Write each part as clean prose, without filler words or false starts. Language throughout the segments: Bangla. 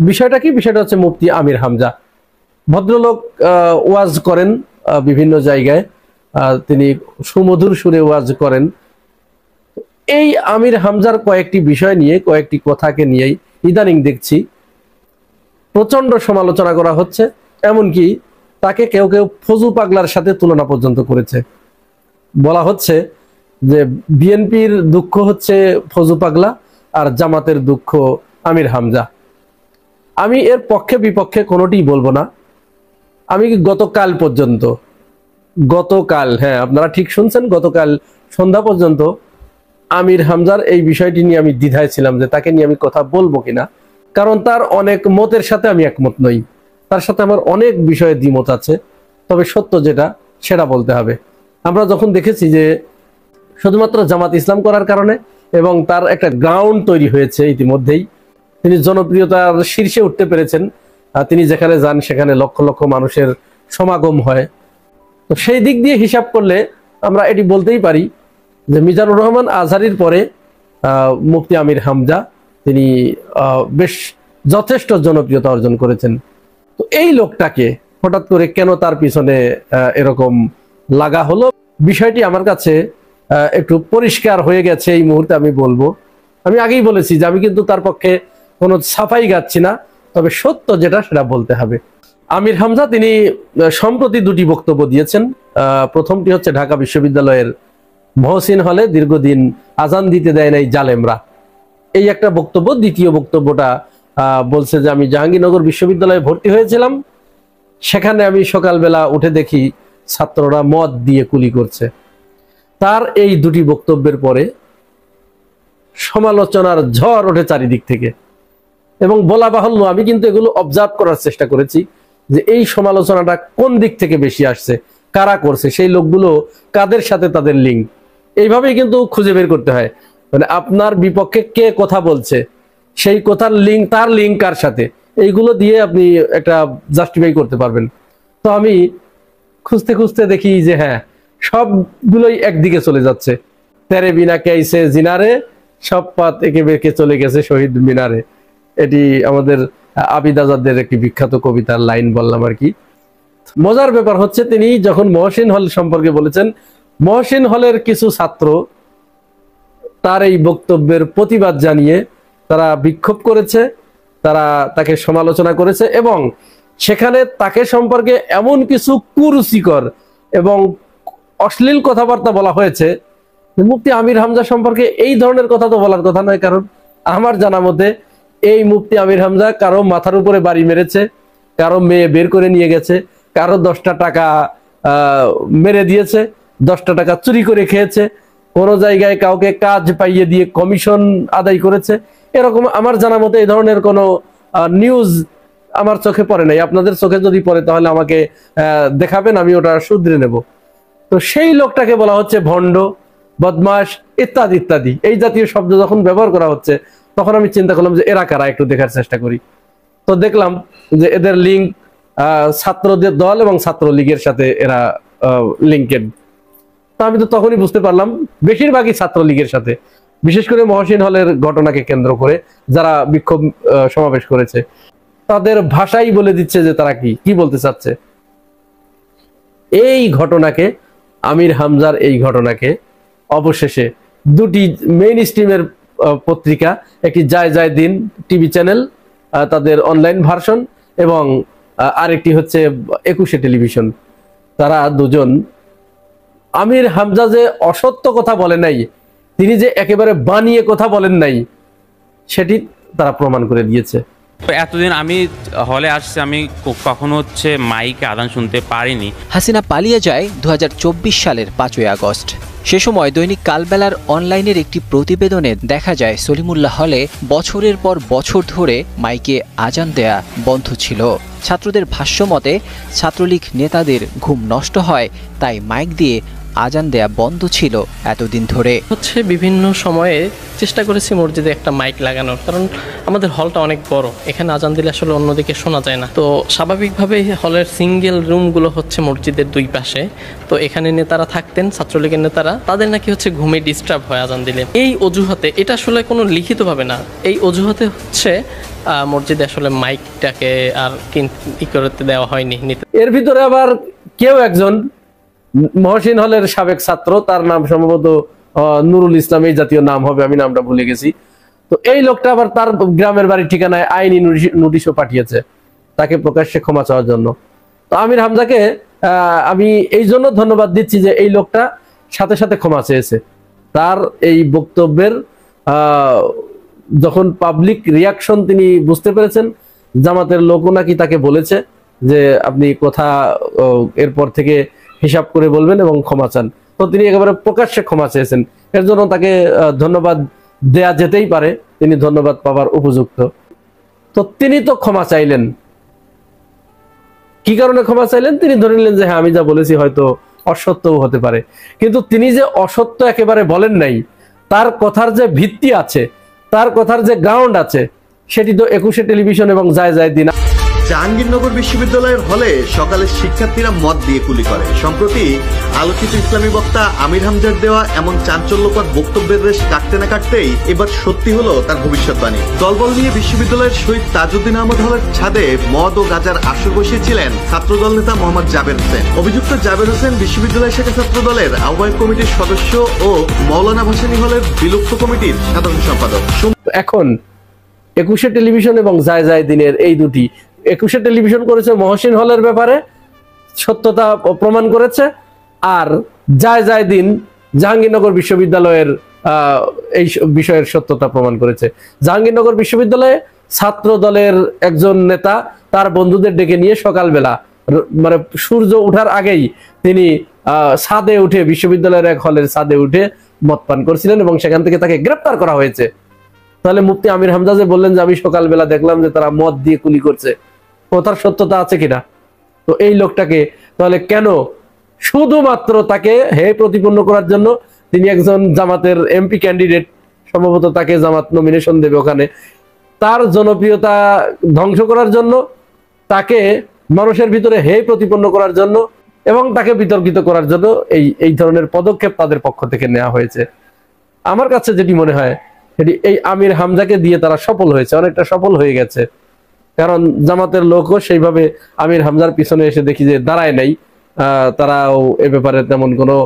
বিষয়টা কি? বিষয়টা হচ্ছে মুফতি আমির হামজা ভদ্রলোক ওয়াজ করেন বিভিন্ন জায়গায়, তিনি সুমধুর সুরে ওয়াজ করেন। এই আমির হামজার কয়েকটি বিষয় নিয়ে, কয়েকটি কথাকে নিয়েই ইদানিং দেখছি প্রচন্ড সমালোচনা করা হচ্ছে। এমনকি তাকে কেউ কেউ ফজু পাগলার সাথে তুলনা পর্যন্ত করেছে। বলা হচ্ছে যে বিএনপির দুঃখ হচ্ছে ফজু পাগলা আর জামাতের দুঃখ আমির হামজা। আমি এর পক্ষে বিপক্ষে কোনোটি বলবো না। আমি গতকাল পর্যন্ত, হ্যাঁ আপনারা ঠিক শুনছেন, গতকাল সন্ধ্যা পর্যন্ত আমির হামজার এই বিষয়টি নিয়ে আমি দ্বিধায় ছিলাম যে তাকে নিয়ে আমি কথা বলবো কিনা। কারণ তার অনেক মতের সাথে আমি একমত নই, তার সাথে আমার অনেক বিষয়ে দ্বিমত আছে। তবে সত্য যেটা সেটা বলতে হবে। আমরা যখন দেখেছি যে শুধুমাত্র জামাত ইসলাম করার কারণে এবং তার একটা গ্রাউন্ড তৈরি হয়েছে ইতিমধ্যেই, তিনি জনপ্রিয়তার শীর্ষে উঠতে পেরেছেন। তিনি যেখানে যান সেখানে লক্ষ লক্ষ মানুষের সমাগম হয়। তো সেই দিক দিয়ে হিসাব করলে আমরা এটি বলতেই পারি যে মিজানুর রহমান আজহারীর পরে মুফতি আমির হামজা তিনি বেশ যথেষ্ট জনপ্রিয়তা অর্জন করেছেন। তো এই লোকটাকে হঠাৎ করে কেন তার পিছনে এরকম লাগা হলো, বিষয়টি আমার কাছে একটু পরিষ্কার হয়ে গেছে এই মুহূর্তে। আমি বলবো, আমি আগেই বলেছি যে আমি কিন্তু তার পক্ষে কোনো সাফাই গাচ্ছি না, তবে সত্য যেটা সেটা বলতে হবে। আমির হামজা তিনি সম্প্রতি দুটি বক্তব্য দিয়েছেন। প্রথমটি হচ্ছে ঢাকা বিশ্ববিদ্যালয়ের মহসিন হলে দীর্ঘদিন আজান দিতে দেয় নাই জালেমরা, এই একটা বক্তব্য। দ্বিতীয় বক্তব্যটা বলছে যে আমি জাহাঙ্গীরনগর বিশ্ববিদ্যালয়ে ভর্তি হয়েছিলাম, সেখানে আমি সকালবেলা উঠে দেখি ছাত্ররা মদ দিয়ে কুলি করছে। তার এই দুটি বক্তব্যের পরে সমালোচনার ঝড় ওঠে চারিদিক থেকে। এবং বলা বাহুল্য, আমি কিন্তু এগুলো অবজার্ভ করার চেষ্টা করেছি যে এই সমালোচনাটা কোন দিক থেকে বেশি আসছে, কারা করছে, সেই লোকগুলো কাদের সাথে তাদের লিঙ্ক, এইভাবেই কিন্তু খুঁজে বের করতে হয়। মানে আপনার বিপক্ষে কে কথা বলছে, সেই কথার লিঙ্ক, তার লিঙ্ক কার সাথে, এইগুলো দিয়ে আপনি একটা জাস্টিফাই করতে পারবেন। তো আমি খুঁজতে খুঁজতে দেখি যে হ্যাঁ, সবগুলোই একদিকে চলে যাচ্ছে। তেরে বিনা কেইসে জিনারে, সব পাত একে বেঁকে চলে গেছে শহীদ মিনারে। এটি আমাদের আবিদ আজাদের একটি বিখ্যাত কবিতার লাইন বললাম আর কি। মজার ব্যাপার হচ্ছে তিনি যখন মহসিন হল সম্পর্কে বলেছেন, মহসিন হলের কিছু ছাত্র তার এই বক্তব্যের প্রতিবাদ জানিয়ে তারা বিক্ষোভ করেছে, তারা তাকে সমালোচনা করেছে এবং সেখানে তাকে সম্পর্কে এমন কিছু কুরুচিকর এবং অশ্লীল কথাবার্তা বলা হয়েছে। মুফতি আমির হামজা সম্পর্কে এই ধরনের কথা তো বলার কথা নয়, কারণ আমার জানা মতে এই মুফতি আমির হামজা কারো মাথার উপরে বাড়ি মেরেছে, কারো মেয়ে বের করে নিয়ে গেছে, কারো 10টা টাকা মেরে দিয়েছে, 10টা টাকা চুরি করে খেয়েছে, কোনো জায়গায় কাউকে কাজ পাইয়ে দিয়ে কমিশন আদায় করেছে। এরকম আমার জানা মতে এই ধরনের কোনো নিউজ আমার চোখে পড়ে নাই। আপনাদের চোখে যদি পড়ে তাহলে আমাকে দেখাবেন, আমি ওটা শুধরে নেব। তো সেই লোকটাকে বলা হচ্ছে ভণ্ড, বদমাশ ইত্যাদি ইত্যাদি। এই জাতীয় শব্দ যখন ব্যবহার করা হচ্ছে তখন আমি চিন্তা করলাম যে এরা কারা, একটু দেখার চেষ্টা করি। তো দেখলাম যে এদের লিঙ্ক ছাত্রদের দল এবং ছাত্রলীগের সাথে এরা লিঙ্কেড। তো আমি তো তখনই বুঝতে পারলাম বেশিরভাগই ছাত্রলীগের সাথে, বিশেষ করে মহসিন হলের ঘটনাকে কেন্দ্র করে যারা বিক্ষোভ সমাবেশ করেছে তাদের ভাষাই বলে দিচ্ছে যে তারা কি বলতে চাচ্ছে। এই ঘটনাকে, আমির হামজার এই ঘটনাকে অবশেষে দুটি মেইন স্ট্রিমের পত্রিকা, একটি যায় যায় দিন টিভি চ্যানেল তাদের অনলাইন ভার্সন এবং আরেকটি হচ্ছে 21 টেলিভিশন, তারা দুজন আমির হামজা যে অসত্য কথা বলে নাই, তিনি যে একেবারে বানিয়ে কথা বলেন নাই, সেটি তারা প্রমাণ করে দিয়েছে। এতদিন আমি হলে আসছি, আমি কখনো মাইকে আজান শুনতে পারিনি। হাসিনা পালিয়ে যায় 2024 সালের 5ই আগস্ট। সে সময় দৈনিক কালবেলার অনলাইনের একটি প্রতিবেদনে দেখা যায় সলিমুল্লাহ হলে বছরের পর বছর ধরে মাইকে আজান দেয়া বন্ধ ছিল। ছাত্রদের ভাষ্যমতে ছাত্রলীগ নেতাদের ঘুম নষ্ট হয়, তাই মাইক দিয়ে আজান দেয়া বন্ধ ছিল এতদিন ধরে। হচ্ছে বিভিন্ন সময়ে চেষ্টা করেছি মসজিদে একটা মাইক লাগানোর, কারণ আমাদের হলটা অনেক বড়, এখানে আজান দিলে আসলে অন্যদিকে শোনা যায় না। তো স্বাভাবিকভাবে হলের সিঙ্গেল রুমগুলো হচ্ছে মসজিদের দুই পাশে, তো এখানে নেতারা থাকতেন, ছাত্রলীগের নেতারা, তাদের নাকি হচ্ছে ঘুমে ডিস্টার্ব হয় আজান দিলে। এই অজুহাতে, এটা আসলে কোনো লিখিতভাবে না, এই অজুহাতে হচ্ছে মসজিদে আসলে মাইকটাকে আর ই করতে দেওয়া হয়নি। এর ভিতরে আবার কেউ একজন মহসিন হলের সাবেক ছাত্র, তার নাম সম্ভবত নুরুল ইসলাম, এই জাতীয় নাম হবে, আমি নামটা ভুলে গেছি। তো এই লোকটা আবার তার গ্রামের বাড়ির ঠিকানায় আইনি নোটিশও পাঠিয়েছে তাকে প্রকাশ্যে ক্ষমা চাওয়ার জন্য। তো আমির হামজাকে আমি এই জন্য ধন্যবাদ দিচ্ছি যে এই লোকটা সাথে সাথে ক্ষমা চেয়েছে। তার এই বক্তব্যের যখন পাবলিক রিয়াকশন তিনি বুঝতে পেরেছেন, জামাতের লোকও নাকি তাকে বলেছে যে আপনি কথা এরপর থেকে হিসাব করে বলবেন এবং ক্ষমা চান, তো তিনি একেবারে প্রকাশ্যে ক্ষমা চেয়েছেন। এর জন্য তাকে ধন্যবাদ দেয়া যেতেই পারে, তিনি ধন্যবাদ পাওয়ার উপযুক্ত। তো তিনি তো ক্ষমা চাইলেন, কি কারণে ক্ষমা চাইলেন? তিনি ধরে নিলেন যে হ্যাঁ, আমি যা বলেছি হয়তো অসত্যও হতে পারে, কিন্তু তিনি যে অসত্য একেবারে বলেন নাই, তার কথার যে ভিত্তি আছে, তার কথার যে গ্রাউন্ড আছে, সেটি তো 21 টেলিভিশন এবং যায় যায় দিন। জাহাঙ্গীরনগর বিশ্ববিদ্যালয়ের হলে সকালে শিক্ষার্থীরা মদ দিয়ে কুলি করে। সম্প্রতি আলোচিত ইসলামী বক্তা আমির হামজার দেওয়া এমন চাঞ্চল্যকর বক্তব্যের রেশ কাটতে না কাটতেই এবার সত্যি হলো তার ভবিষ্যৎবাণী। দলবল নিয়ে বিশ্ববিদ্যালয়ের শহীদ তাজউদ্দিন আহমদ হলের ছাদে মদ ও গাঁজার আসর বসিয়েছিলেন ছাত্রদল নেতা মোহাম্মদ জাবের হোসেন। অভিযুক্ত জাবের হোসেন বিশ্ববিদ্যালয় শাখা ছাত্র দলের আহ্বায়ক কমিটির সদস্য ও মৌলানা ভাসানী হলের বিলুপ্ত কমিটির সাধারণ সম্পাদক। এখন 21 টেলিভিশন এবং যায় যায় দিনের এই দুটি, 21 টেলিভিশন করেছে মহসিন হলের ব্যাপারে, সত্যতা প্রমাণ করেছে, আর যায় যায় দিন জাহাঙ্গীরনগর বিশ্ববিদ্যালয়ের এই বিষয়ের সত্যতা প্রমাণ করেছে। জাহাঙ্গীরনগর বিশ্ববিদ্যালয়ে ছাত্র দলের একজন নেতা তার বন্ধুদের ডেকে নিয়ে সকালবেলা, মানে সূর্য ওঠার আগেই তিনি ছাদে উঠে, বিশ্ববিদ্যালয়ের এক হলের ছাদে উঠে মদ পান করছিলেন এবং সেখান থেকে তাকে গ্রেপ্তার করা হয়েছে। তাহলে মুফতি আমির হামজা যে বললেন যে আমি সকালবেলা দেখলাম যে তারা মদ দিয়ে কুলি করছে, কথার সত্যতা আছে কিনা? তো এই লোকটাকে তাহলে কেন শুধুমাত্র তাকে হে প্রতিপন্ন করার জন্য, তিনি একজন জামাতের এমপি ক্যান্ডিডেট, সম্ভবত তাকে জামাত নমিনেশন দেবে ওখানে, তার জনপ্রিয়তা ধ্বংস করার জন্য, তাকে মানুষের ভিতরে হে প্রতিপন্ন করার জন্য এবং তাকে বিতর্কিত করার জন্য এই ধরনের পদক্ষেপ তাদের পক্ষ থেকে নেওয়া হয়েছে। আমার কাছে যেটি মনে হয় সেটি এই আমির হামজাকে দিয়ে তারা সফল হয়েছে, অনেকটা সফল হয়ে গেছে। কারণ জামাতের লোকও সেইভাবে আমির হামজার পিছনে এসে দেখি যে দাঁড়ায় নাই, তারাও এ ব্যাপারে তেমন কোনো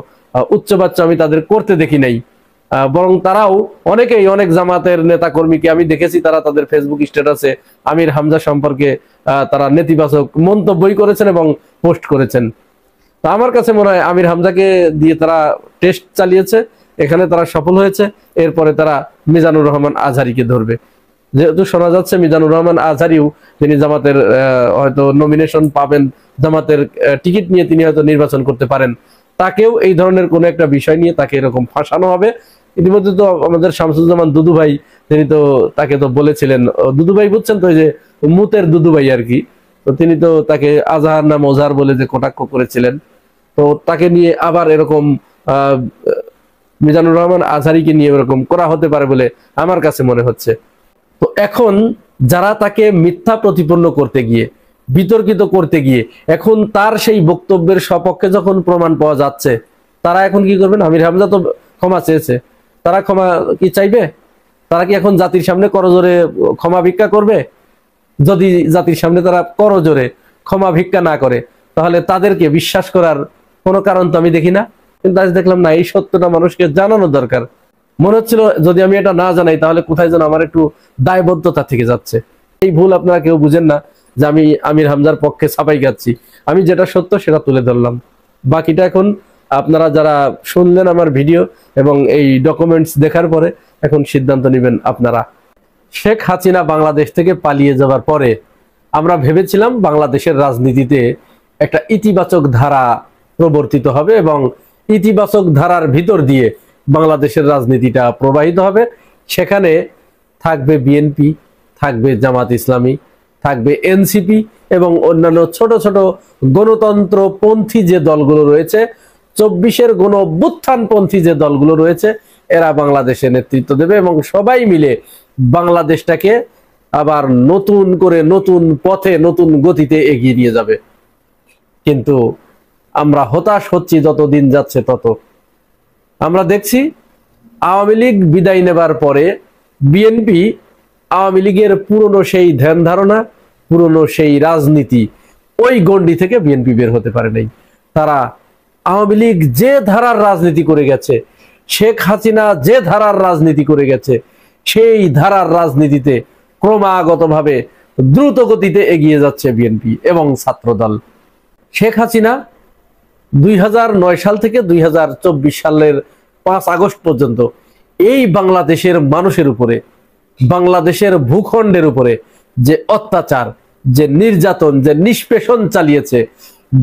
উচ্চবাচ্য আমি তাদের করতে দেখি নাই, বরং তারাও অনেকেই, অনেক জামাতের নেতা কর্মীকে আমি দেখেছি তারা তাদের ফেসবুক স্ট্যাটাসে আমির হামজা সম্পর্কে তারা নেতিবাচক মন্তব্যই করেছেন এবং পোস্ট করেছেন। তো আমার কাছে মনে হয় আমির হামজাকে দিয়ে তারা টেস্ট চালিয়েছে, এখানে তারা সফল হয়েছে। এরপরে তারা মিজানুর রহমান আজহারীকে ধরবে, যেহেতু শোনা যাচ্ছে মিজানুর রহমান আজহারীও তিনি জামাতের হয়তো নমিনেশন পাবেন, জামাতের টিকিট নিয়ে তিনি হয়তো নির্বাচন করতে পারেন, তাকেও এই ধরনের কোন একটা বিষয় নিয়ে তাকে এরকম ফাঁসানো হবে। ইতিমধ্যে তো আমাদের শামসুজ্জামান দুদু ভাই, তিনি তো তাকে তো বলেছিলেন, দুদু ভাই বুঝছেন তো, যে মুতের দুদু ভাই আর কি, তো তিনি তো তাকে আজহার না মজার বলে যে কটাক্ষ করেছিলেন। তো তাকে নিয়ে আবার এরকম মিজানুর রহমান আজহারীকে নিয়ে এরকম করা হতে পারে বলে আমার কাছে মনে হচ্ছে। তো এখন যারা তাকে মিথ্যা প্রতিপন্ন করতে গিয়ে, বিতর্কিত করতে গিয়ে, এখন তার সেই বক্তব্যের সপক্ষে যখন প্রমাণ পাওয়া যাচ্ছে, তারা এখন কি করবেন? আমির হামজা তো ক্ষমা চেয়েছে, তারা ক্ষমা কি চাইবে? তারা কি এখন জাতির সামনে করজোরে ক্ষমা ভিক্ষা করবে? যদি জাতির সামনে তারা করজোরে ক্ষমা ভিক্ষা না করে, তাহলে তাদেরকে বিশ্বাস করার কোনো কারণ তো আমি দেখি না। কিন্তু আজ দেখলাম না, এই সত্যটা মানুষকে জানানো দরকার। মনে হচ্ছিল যদি আমি এটা না জানাই তাহলে কোথায় যেন আমার একটু দায়বদ্ধতা থেকে যাচ্ছে। এই ভুল আপনারা কেউ বুঝেন না যে আমি আমির হামজার পক্ষে ছাপাই গাচ্ছি, আমি যেটা সত্য সেটা তুলে ধরলাম। বাকিটা এখন আপনারা যারা শুনলেন আমার ভিডিও এবং এই ডকুমেন্টস দেখার পরে এখন সিদ্ধান্ত নেবেন আপনারা। শেখ হাসিনা বাংলাদেশ থেকে পালিয়ে যাওয়ার পরে আমরা ভেবেছিলাম বাংলাদেশের রাজনীতিতে একটা ইতিবাচক ধারা প্রবর্তিত হবে এবং ইতিবাচক ধারার ভিতর দিয়ে বাংলাদেশের রাজনীতিটা প্রবাহিত হবে। সেখানে থাকবে বিএনপি, থাকবে জামাত ইসলামী, থাকবে এনসিপি এবং অন্যান্য ছোট ছোট গণতন্ত্রপন্থী যে দলগুলো রয়েছে, 24-এর গণ অভ্যুত্থানপন্থী যে দলগুলো রয়েছে এরা বাংলাদেশে নেতৃত্ব দেবে এবং সবাই মিলে বাংলাদেশটাকে আবার নতুন করে নতুন পথে নতুন গতিতে এগিয়ে নিয়ে যাবে। কিন্তু আমরা হতাশ হচ্ছি যত দিন যাচ্ছে তত। আমরা দেখছি আওয়ামী লীগ বিদায় নেবার পরে বিএনপি আওয়ামী লীগের পুরনো সেই ধ্যান ধারণা, পুরনো সেই রাজনীতি, ওই গণ্ডি থেকে বিএনপি বের হতে পারে নাই। তারা আওয়ামী লীগ যে ধারার রাজনীতি করে গেছে, শেখ হাসিনা যে ধারার রাজনীতি করে গেছে, সেই ধারার রাজনীতিতে ক্রমাগতভাবে দ্রুত গতিতে এগিয়ে যাচ্ছে বিএনপি এবং ছাত্রদল। শেখ হাসিনা 2009 সাল থেকে 2024 সালের 5 আগস্ট পর্যন্ত এই বাংলাদেশের মানুষের উপরে, বাংলাদেশের ভূখণ্ডের উপরে যে অত্যাচার, যে নির্যাতন, যে নিষ্পেষণ চালিয়েছে,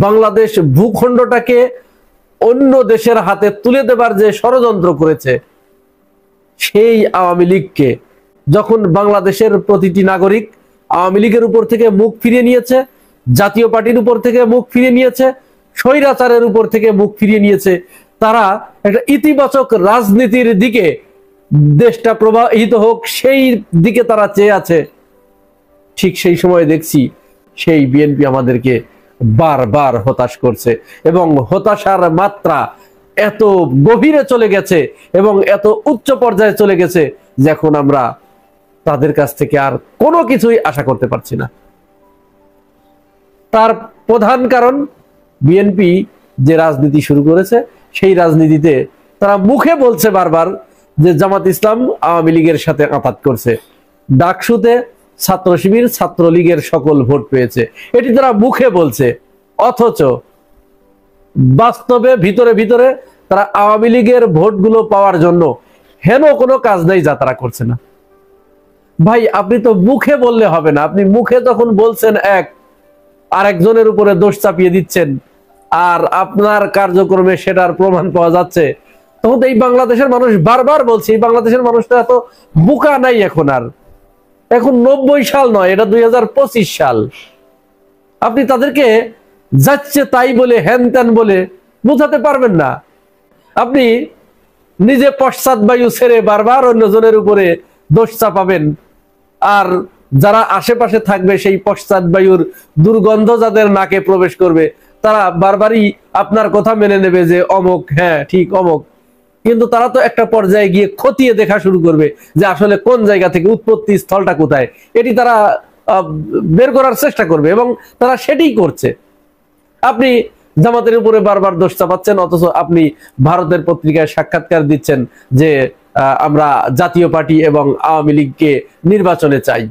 বাংলাদেশ ভূখণ্ডটাকে অন্য দেশের হাতে তুলে দেবার যে ষড়যন্ত্র করেছে, সেই আওয়ামী লীগকে যখন বাংলাদেশের প্রতিটি নাগরিক আওয়ামী লীগের উপর থেকে মুখ ফিরিয়ে নিয়েছে, জাতীয় পার্টির উপর থেকে মুখ ফিরিয়ে নিয়েছে, স্বৈরাচারের উপর থেকে মুখ ফিরিয়ে নিয়েছে, তারা একটা ইতিবাচক রাজনীতির দিকে দেশটা প্রবাহিত হোক সেই দিকে তারা চেয়ে আছে। ঠিক সেই সময় দেখছি সেই বিএনপি আমাদেরকে বারবার হতাশ করছে এবং হতাশার মাত্রা এত গভীরে চলে গেছে এবং এত উচ্চ পর্যায়ে চলে গেছে যে এখন আমরা তাদের কাছ থেকে আর কোনো কিছুই আশা করতে পারছি না। তার প্রধান কারণ বিএনপি যে রাজনীতি শুরু করেছে, সেই রাজনীতিতে তারা মুখে বলছে বারবার যে জামাত ইসলাম আওয়ামী লীগের সাথে আঁতাত করছে, ডাকসুতে ছাত্র শিবির ছাত্রলীগের সকল ভোট পেয়েছে, এটি তারা মুখে বলছে, অথচ বাস্তবে ভিতরে ভিতরে তারা আওয়ামী লীগের ভোটগুলো পাওয়ার জন্য হেন কোনো কাজ নেই যা তারা করছে না। ভাই, আপনি তো মুখে বললে হবে না, আপনি মুখে যখন বলছেন এক, আরেকজনের উপরে দোষ চাপিয়ে দিচ্ছেন আর আপনার কার্যক্রমে সেটার প্রমাণ পাওয়া যাচ্ছে, তখন এই বাংলাদেশের মানুষ বারবার বলছে, এই বাংলাদেশের মানুষটা এত বোকা নাই এখন আর। এখন 90 সাল নয়, এটা 2025 সাল। আপনি তাদেরকে যাচ্ছে তাই বলে হ্যান ত্যান বলে বোঝাতে পারবেন না। আপনি নিজে পশ্চাৎ বায়ু ছেড়ে বারবার অন্যজনের উপরে দোষ চাপাবেন, আর যারা আশেপাশে থাকবে সেই পশ্চাৎ বায়ুর দুর্গন্ধ যাদের নাকে প্রবেশ করবে তারা বারবারই আপনার কথা মেনে নেবে যে অমুক, হ্যাঁ ঠিক অমুক, কিন্তু তারা তো একটা পর্যায়ে গিয়ে খতিয়ে দেখা শুরু করবে যে আসলে কোন জায়গা থেকে উৎপত্তি স্থলটা কোথায়, এটি তারা বের করার চেষ্টা করবে এবং তারা সেটাই করছে। আপনি জামাতের উপরে বারবার দোষ চাপাচ্ছেন, অথচ আপনি ভারতের পত্রিকায় সাক্ষাৎকার দিচ্ছেন যে আমরা জাতীয় পার্টি এবং আওয়ামী লীগকে নির্বাচনে চাই।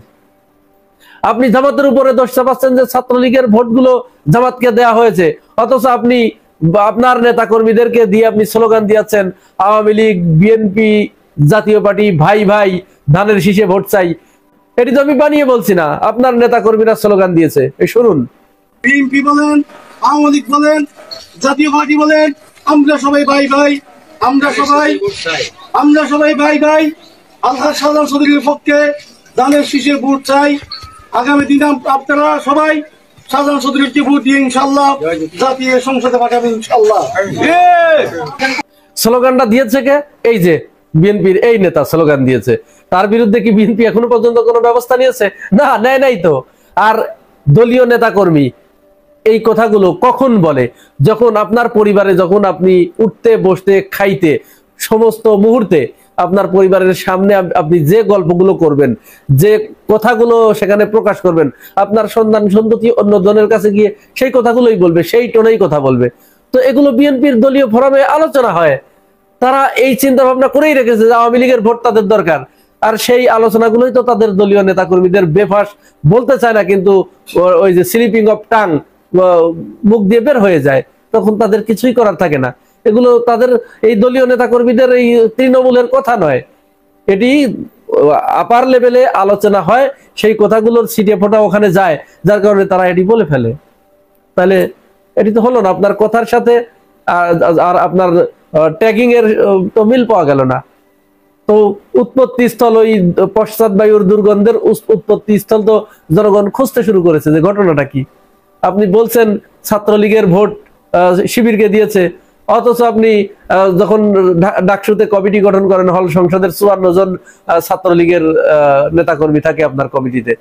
আপনি জামাতের উপরে দোষ চাপাচ্ছেন যে ছাত্রলীগের ভোটগুলো জামাতকে দেয়া হয়েছে, অথচ আপনি আপনার নেতা কর্মীদেরকে দিয়ে আপনি স্লোগান দিয়েছেন আওয়ামী লীগ বিএনপি জাতীয় পার্টি ভাই ভাই ধানের শীষে ভোট চাই। এটি তো আমি বানিয়ে বলছি না, আপনার নেতা কর্মীরা স্লোগান দিয়েছে। এই শুনুন, বিএনপি বলেন, আওয়ামী লীগ বলেন, জাতীয় পার্টি বলেন, আমরা সবাই ভাই ভাই, আমরা সবাই ভাই ভাই। আলহাজ শাহজাহান চৌধুরীর পক্ষে ধানের শীষে ভোট চাই। আগামী দিনে আপনারা সবাই শাহজাহান চৌধুরীকে ভোট দিয়ে ইনশাল্লাহ জাতীয় সংসদে পাঠাবেন ইনশাল্লাহ। স্লোগানটা দিয়েছে কে? এই যে বিএনপির এই নেতা স্লোগান দিয়েছে। তার বিরুদ্ধে কি বিএনপি এখনো পর্যন্ত কোনো ব্যবস্থা নিয়েছে? না, নেয় নাই তো। আর দলীয় নেতা কর্মী এই কথাগুলো কখন বলে? যখন আপনার পরিবারে, যখন আপনি উঠতে বসতে খাইতে সমস্ত মুহূর্তে আপনার পরিবারের সামনে আপনি যে গল্পগুলো করবেন, যে কথাগুলো সেখানে প্রকাশ করবেন, আপনার সন্তান সন্ততি অন্য জনের কাছে গিয়ে সেই কথাগুলোই বলবে, সেই টোনেই কথা বলবে। তো এগুলো বিএনপির দলীয় ফোরামে আলোচনা হয়। তারা এই চিন্তা ভাবনা করেই রেখেছে যে আওয়ামী লীগের ভোট তাদের দরকার, আর সেই আলোচনাগুলোই তো তাদের দলীয় নেতা কর্মীদের বেফাস বলতে চায় না, কিন্তু ওই যে স্লিপিং অফ টাং মুখ দিয়ে বের হয়ে যায়, তখন তাদের কিছুই করার থাকে না। এগুলো তাদের এই দলীয় নেতা কর্মীদের এই তৃণমূলের কথা নয়, এটি আপার লেভেলে আলোচনা হয়, সেই কথাগুলোর ছিটে ফোটা ওখানে যায়, যার কারণে তারা এটি বলে ফেলে। তাহলে এটি তো হলো না, আপনার কথার সাথে আর আপনার ট্যাগিং এর তো মিল পাওয়া গেল না। তো উৎপত্তি স্থল, ওই পশ্চাৎ বায়ুর দুর্গন্ধের উৎপত্তি স্থল তো জনগণ খুঁজতে শুরু করেছে যে ঘটনাটা কি। আপনি বলছেন ছাত্রলীগের ভোট শিবিরকে দিয়েছে, অথচ আপনি যখন ডাকসুতে কমিটি গঠন করেন, হল সংসদের 54 জন ছাত্রলীগের নেতাকর্মী থাকে আপনার কমিটিতে,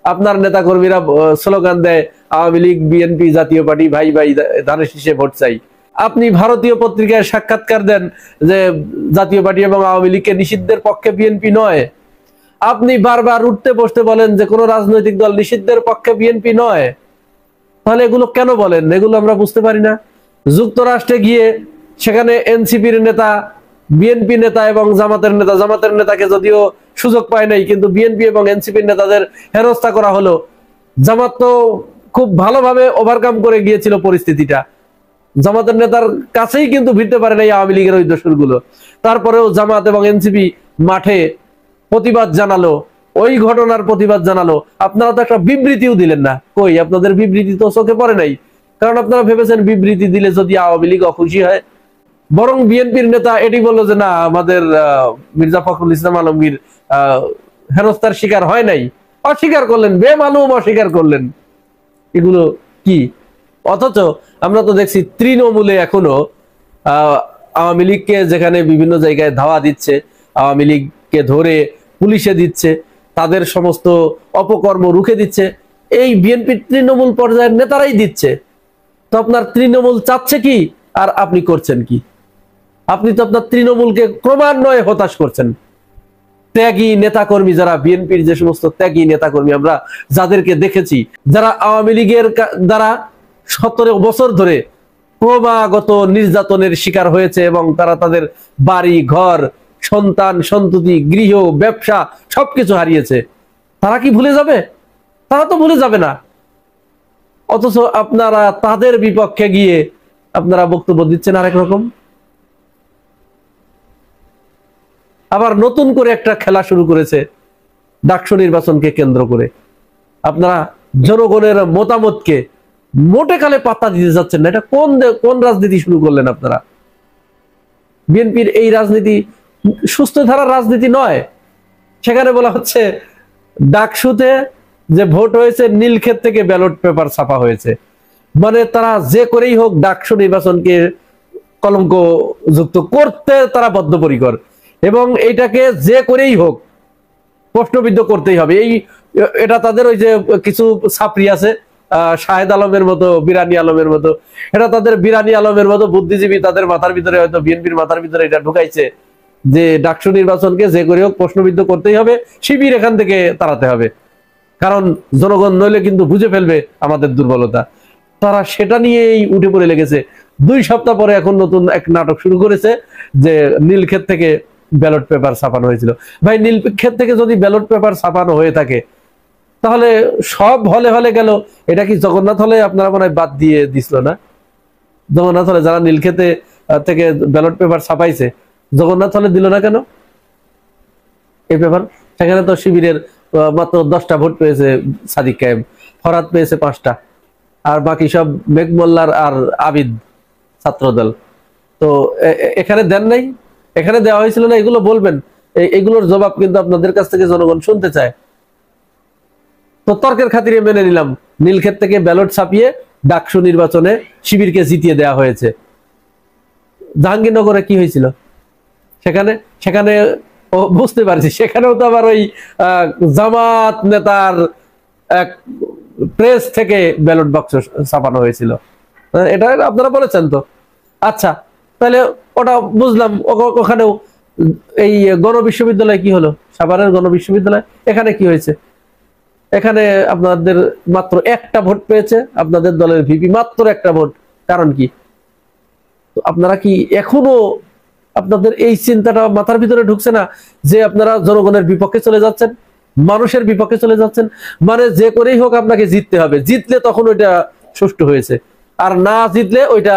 আপনার নেতাকর্মীরা স্লোগান দেয় আওয়ামী লীগ বিএনপি জাতীয় পার্টি ভাই ভাই ধানের শীষে ভোট চাই। আপনি ভারতীয় পত্রিকায় সাক্ষাৎকার দেন যে জাতীয় পার্টি এবং আওয়ামী লীগকে নিষিদ্ধের পক্ষে বিএনপি নয়। আপনি বারবার উঠতে বসতে বলেন যে কোনো রাজনৈতিক দল নিষিদ্ধের পক্ষে বিএনপি নয়। তাহলে এগুলো কেন বলেন? এগুলো আমরা বুঝতে পারি না। যুক্তরাষ্ট্রে গিয়ে সেখানে এনসিপির নেতা, বিএনপি নেতা এবং জামাতের নেতাকে যদিও সুযোগ পায় নাই, কিন্তু বিএনপি এবং এনসিপির নেতাদের হেনস্থা করা হলো। জামাত তো খুব ভালোভাবে ওভারকাম করে গিয়েছিল পরিস্থিতিটা, জামাতের নেতার কাছেই কিন্তু ভিড়তে পারে নাই আওয়ামী লীগের ওই দোসরগুলো। তারপরেও জামাত এবং এনসিপি মাঠে প্রতিবাদ জানালো, ওই ঘটনার প্রতিবাদ জানালো। আপনারা তো একটা বিবৃতিও দিলেন না। কই, আপনাদের বিবৃতি তো চোখে পড়ে নাই, কারণ আপনারা ভেবেছেন বিবৃতি দিলে যদি আওয়ামী লীগ অখুশি হয়। বরং বিএনপির নেতা এটি বললো যে না, আমাদের মির্জা ফখরুল ইসলাম আলমগীর হেনস্থার শিকার হয় নাই, অস্বীকার করলেন, বেমালুম অস্বীকার করলেন। এগুলো কি? অথচ আমরা তো দেখছি তৃণমূলে এখনো আওয়ামী লীগকে যেখানে বিভিন্ন জায়গায় ধাওয়া দিচ্ছে, আওয়ামী লীগকে ধরে পুলিশে দিচ্ছে, তাদের সমস্ত অপকর্ম রুখে দিচ্ছে, এই বিএনপির তৃণমূল পর্যায়ের নেতারাই দিচ্ছে। তো আপনার তৃণমূল চাচ্ছে কি আর আপনি করছেন কি? আপনি তো আপনার তৃণমূলকে ক্রমান্বয়ে হতাশ করছেন। ত্যাগী নেতাকর্মী যারা, বিএনপির যে সমস্ত ত্যাগী নেতাকর্মী আমরা যাদেরকে দেখেছি, যারা আওয়ামী লীগের দ্বারা 17 বছর ধরে ক্রমাগত নির্যাতনের শিকার হয়েছে এবং তারা তাদের বাড়ি ঘর, সন্তান সন্ততি, গৃহ, ব্যবসা সবকিছু হারিয়েছে, তারা কি ভুলে যাবে? তারা তো ভুলে যাবে না। অথচ আপনারা তাদের বিপক্ষে গিয়ে আপনারা বক্তব্য দিচ্ছেন আরেক রকম। আবার নতুন করে একটা খেলা শুরু করেছে ডাকসু নির্বাচনকে কেন্দ্র করে। আপনারা জনগণের মতামতকে মোটে কালে পাত্তা দিতে যাচ্ছেন না। এটা কোন রাজনীতি শুরু করলেন আপনারা? বিএনপির এই রাজনীতি সুস্থ ধারার রাজনীতি নয়। সেখানে বলা হচ্ছে ডাকসুতে যে ভোট হয়েছে নীলক্ষেত থেকে ব্যালট পেপার ছাপা হয়েছে, মানে তারা যে করেই হোক ডাকসু নির্বাচনকে কলঙ্ক যুক্ত করতে তারা বদ্ধপরিকর এবং এইটাকে যে করেই হোক প্রশ্নবিদ্ধ করতেই হবে। এটা তাদের ওই যে কিছু ছাত্রী আছে শাহেদ আলমের মতো, বিরানি আলমের মতো, এটা তাদের বিরানি আলমের মতো বুদ্ধিজীবী, তাদের মাথার ভিতরে হয়তো বিএনপির মাথার ভিতরে এটা ঢুকাইছে যে ডাকসু নির্বাচনকে যে করে হোক প্রশ্নবিদ্ধ করতেই হবে, শিবির এখান থেকে তাড়াতে হবে, কারণ জনগণ নইলে কিন্তু বুঝে ফেলবে আমাদের দুর্বলতা। তারা সেটা নিয়েই উঠে পড়ে লেগেছে। 2 সপ্তাহ পরে এখন নতুন এক নাটক শুরু করেছে যে নীলক্ষেত থেকে ব্যালট পেপার ছাপানো হয়েছিল। ভাই, নীলক্ষেত থেকে যদি ব্যালট পেপার ছাপানো হয়ে থাকে তাহলে সব হলে হলে গেল। এটা কি জগন্নাথ হলে আপনারা মনে হয় বাদ দিয়ে দিছিল না? জগন্নাথ হলে যারা নীলক্ষেতে থেকে ব্যালট পেপার ছাপাইছে, জগন্নাথ হলে দিল না কেন এই পেপার? সেখানে তো শিবিরের মাত্র 10টা ভোট পেয়েছে সাদিক কায়েম, ফরাদ পেয়েছে 5টা, আর বাকি সব মেঘমোল্লার আর আবিদ ছাত্রদল। তো এখানে দেন নাই, এখানে দেওয়া হয়েছিল না, এগুলো বলবেন। এগুলোর জবাব কিন্তু আপনাদের কাছ থেকে জনগণ শুনতে চায়। তো তর্কের খাতিরে মেনে নিলাম নীলক্ষেত থেকে ব্যালট ছাপিয়ে ডাকসু নির্বাচনে শিবিরকে জিতিয়ে দেওয়া হয়েছে। জাহাঙ্গীরনগরে কি হয়েছিল? সেখানে বুঝতে পারছি, সেখানেও তো আবার ওই জামাত নেতার এক প্রেস থেকে ব্যালট বাক্স ছাপানো হয়েছিল। এটা আপনারা বলেছেন তো। আচ্ছা, তাহলে ওটা বুঝলাম। ওখানেও এই গণবিশ্ববিদ্যালয় কি হলো? সাভারের গণবিশ্ববিদ্যালয়, এখানে কি হয়েছে? এখানে আপনাদের মাত্র 1টা ভোট পেয়েছে আপনাদের দলের ভিপি, মাত্র 1টা ভোট। কারণ কি? আপনারা কি এখনো আপনাদের এই চিন্তাটা মাথার ভিতরে ঢুকছে না যে আপনারা জনগণের বিপক্ষে চলে যাচ্ছেন, মানুষের বিপক্ষে চলে যাচ্ছেন? মানে যে করেই হোক আপনাকে জিততে হবে, জিতলে তখন ওইটা সুষ্ঠু হয়েছে, আর না জিতলে ওইটা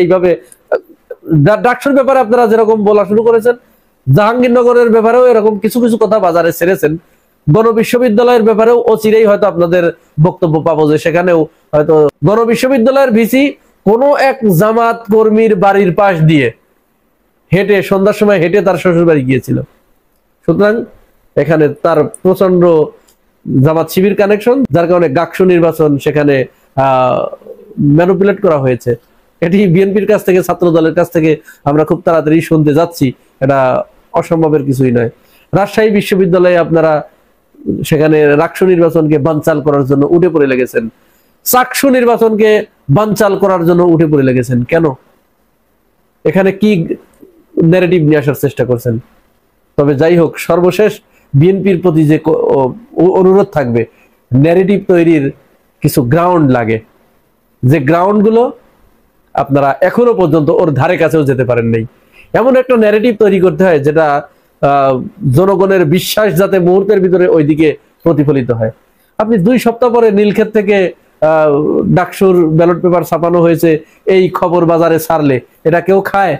এইভাবে। ডাকসুর ব্যাপারে আপনারা যেরকম বলা শুরু করেছেন, জাহাঙ্গীরনগরের ব্যাপারেও এরকম কিছু কিছু কথা বাজারে ছেড়েছেন। গণবিশ্ববিদ্যালয়ের ব্যাপারেও অচিরেই হয়তো আপনাদের বক্তব্য পাবো যে সেখানেও হয়তো গণবিশ্ববিদ্যালয়ের ভিসি কোনো এক জামাত কর্মীর বাড়ির পাশ দিয়ে হেঁটে, সন্ধ্যার সময় হেঁটে তার শ্বশুর বাড়ি গিয়েছিল। সুতরাং এখানে তার প্রচন্ড জামাত শিবির কানেকশন, যার কারণে ডাকসু নির্বাচন সেখানে ম্যানিপুলেট করা হয়েছে। এটি বিএনপির কাছ থেকে, ছাত্র দলের কাছ থেকে আমরা খুব তাড়াতাড়ি শুনতে যাচ্ছি, এটা অসম্ভবের কিছুই নয়। রাজশাহী বিশ্ববিদ্যালয়ে আপনারা সেখানে রাকসু নির্বাচনকে বানচাল করার জন্য উঠে পড়ে লেগেছেন, চাকসু নির্বাচনকে বানচাল করার জন্য উঠে পড়ে লেগেছেন। কেন? এখানে কি ন্যারেটিভ নিয়ে আসার চেষ্টা করছেন? তবে যাই হোক, সর্বশেষ বিএনপির প্রতি যে অনুরোধ থাকবে, ন্যারেটিভ তৈরির কিছু গ্রাউন্ড লাগে, যে গ্রাউন্ডগুলো আপনারা এখনো পর্যন্ত ওর ধারে কাছেও যেতে পারেন নাই। এমন একটা ন্যারেটিভ তৈরি করতে হয় যেটা জনগণের বিশ্বাস যাতে মুহূর্তের ভিতরে ওইদিকে প্রতিফলিত হয়। আপনি 2 সপ্তাহ পরে নীলক্ষেত থেকে ডাকসুর ব্যালট পেপার ছাপানো হয়েছে এই খবর বাজারে ছাড়লে এটা কেউ খায়?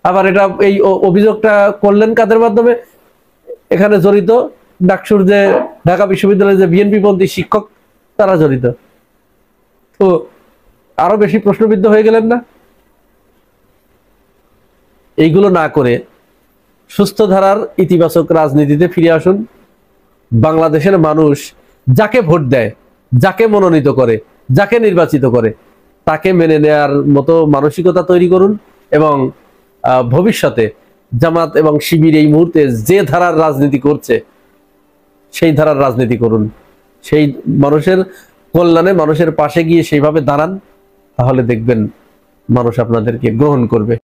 আবার এটা এই অভিযোগটা করলেন কাদের মাধ্যমে? এখানে জড়িত ডাকসুর যে ঢাকা বিশ্ববিদ্যালয়ের যে বিএনপি পন্থী শিক্ষক, তারা জড়িত। তো আরো বেশি প্রশ্নবিদ্ধ হয়ে গেলেন না? এইগুলো না করে সুস্থ ধারার ইতিবাচক রাজনীতিতে ফিরে আসুন। বাংলাদেশের মানুষ যাকে ভোট দেয়, যাকে মনোনীত করে, যাকে নির্বাচিত করে, তাকে মেনে নেয়ার মতো মানসিকতা তৈরি করুন এবং ভবিষ্যতে জামাত এবং শিবির এই মুহূর্তে যে ধারার রাজনীতি করছে সেই ধারার রাজনীতি করুন। সেই মানুষের কল্যাণে, মানুষের পাশে গিয়ে সেইভাবে দাঁড়ান, তাহলে দেখবেন মানুষ আপনাদেরকে গ্রহণ করবে।